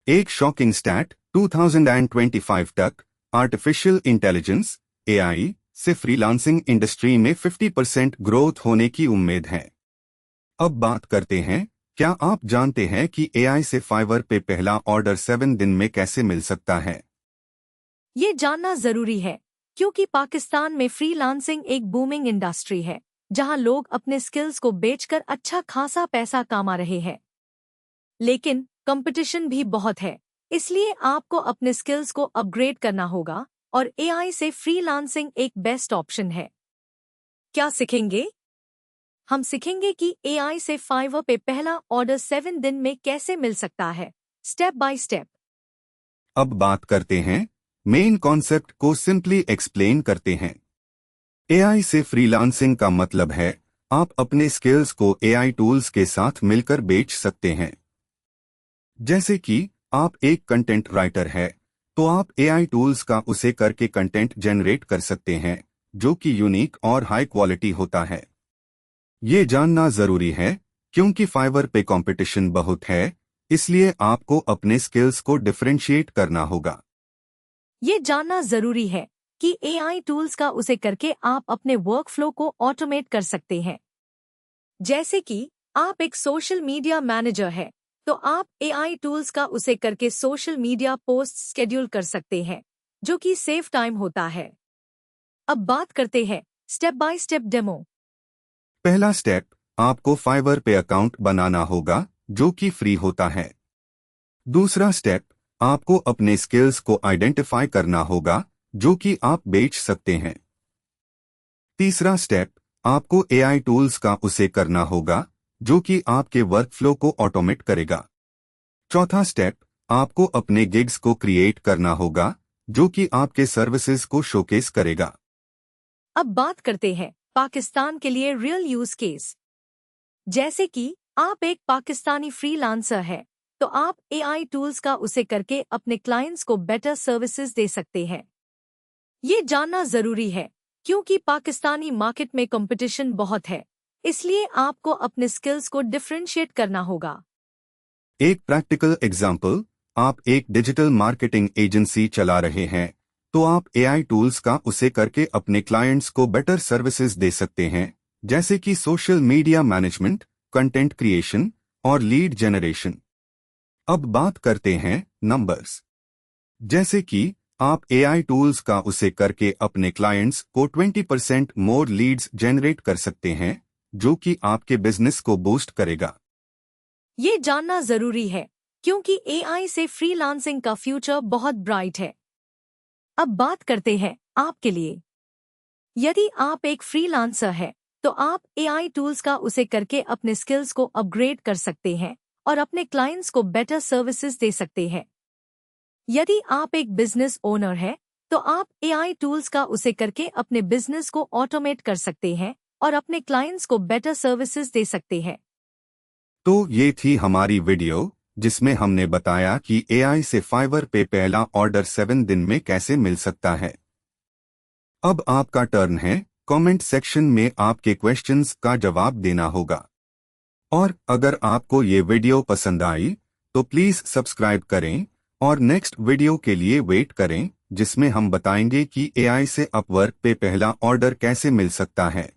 एक shocking stat 2025 तक artificial intelligence AI से फ्रीलांसिंग इंडस्ट्री में 50% ग्रोथ होने की उम्मीद है। अब बात करते हैं, क्या आप जानते हैं कि एआई से फाइवर पे पहला ऑर्डर 7 दिन में कैसे मिल सकता है? ये जानना जरूरी है क्योंकि पाकिस्तान में फ्रीलांसिंग एक बूमिंग इंडस्ट्री है जहां लोग अपने स्किल्स को बेचकर अच्छा खासा पैसा कमा रहे हैं। लेकिन कंपटीशन भी बहुत है, इसलिए आपको अपने स्किल्स को अपग्रेड करना होगा और एआई से फ्रीलांसिंग एक बेस्ट ऑप्शन है। क्या सीखेंगे? हम सीखेंगे कि एआई से फाइवर पे पहला ऑर्डर 7 दिन में कैसे मिल सकता है, स्टेप बाय स्टेप। अब बात करते हैं, मेन कॉन्सेप्ट को सिंपली एक्सप्लेन करते हैं। एआई से फ्रीलांसिंग का मतलब है आप अपने स्किल्स को एआई टूल्स के साथ मिलकर बेच सकते हैं। जैसे कि आप एक कंटेंट राइटर है तो आप एआई टूल्स का उसे करके कंटेंट जनरेट कर सकते हैं जो कि यूनिक और हाई क्वालिटी होता है। ये जानना जरूरी है क्योंकि फाइवर पे कंपटीशन बहुत है, इसलिए आपको अपने स्किल्स को डिफरेंशिएट करना होगा। ये जानना जरूरी है कि एआई टूल्स का उसे करके आप अपने वर्कफ्लो को ऑटोमेट कर सकते हैं। जैसे कि आप एक सोशल मीडिया मैनेजर है तो आप एआई टूल्स का उसे करके सोशल मीडिया पोस्ट शेड्यूल कर सकते हैं, जो कि सेव टाइम होता है। अब बात करते हैं स्टेप बाय स्टेप डेमो। पहला स्टेप, आपको फाइवर पे अकाउंट बनाना होगा जो कि फ्री होता है। दूसरा स्टेप, आपको अपने स्किल्स को आइडेंटिफाई करना होगा जो कि आप बेच सकते हैं। तीसरा स्टेप, आपको एआई टूल्स का उसे करना होगा जो कि आपके वर्कफ्लो को ऑटोमेट करेगा। चौथा स्टेप, आपको अपने गिग्स को क्रिएट करना होगा जो कि आपके सर्विसेज को शोकेस करेगा। अब बात करते हैं पाकिस्तान के लिए रियल यूज केस। जैसे कि आप एक पाकिस्तानी फ्रीलांसर है तो आप एआई टूल्स का उसे करके अपने क्लाइंट्स को बेटर सर्विसेज दे सकते हैं। ये जानना जरूरी है क्योंकि पाकिस्तानी मार्केट में कंपटीशन बहुत है, इसलिए आपको अपने स्किल्स को डिफरेंशिएट करना होगा। एक प्रैक्टिकल एग्जाम्पल, आप एक डिजिटल मार्केटिंग एजेंसी चला रहे हैं तो आप एआई टूल्स का उसे करके अपने क्लाइंट्स को बेटर सर्विसेज दे सकते हैं, जैसे कि social media management, content creation और लीड जनरेशन। अब बात करते हैं नंबर्स। जैसे कि आप एआई टूल्स का उसे करके अपने क्लाइंट्स को 20% मोर लीड्स जनरेट कर सकते हैं, जो कि आपके बिजनेस को बूस्ट करेगा। ये जानना जरूरी है क्योंकि एआई से फ्रीलांसिंग का फ्यूचर बहुत ब्राइट है। अब बात करते हैं आपके लिए। यदि आप एक फ्रीलांसर है तो आप एआई टूल्स का उसे करके अपने स्किल्स को अपग्रेड कर सकते हैं और अपने क्लाइंट्स को बेटर सर्विसेज दे सकते हैं। यदि आप एक बिजनेस ओनर है तो आप एआई टूल्स का उसे करके अपने बिजनेस को ऑटोमेट कर सकते हैं और अपने क्लाइंट्स को बेटर सर्विसेज दे सकते हैं। तो ये थी हमारी वीडियो जिसमें हमने बताया कि एआई से फाइवर पे पहला ऑर्डर 7 दिन में कैसे मिल सकता है। अब आपका टर्न है, कमेंट सेक्शन में आपके क्वेश्चंस का जवाब देना होगा। और अगर आपको ये वीडियो पसंद आई तो प्लीज सब्सक्राइब करें और नेक्स्ट वीडियो के लिए वेट करें जिसमें हम बताएंगे कि एआई से अपवर्क पे पहला ऑर्डर कैसे मिल सकता है।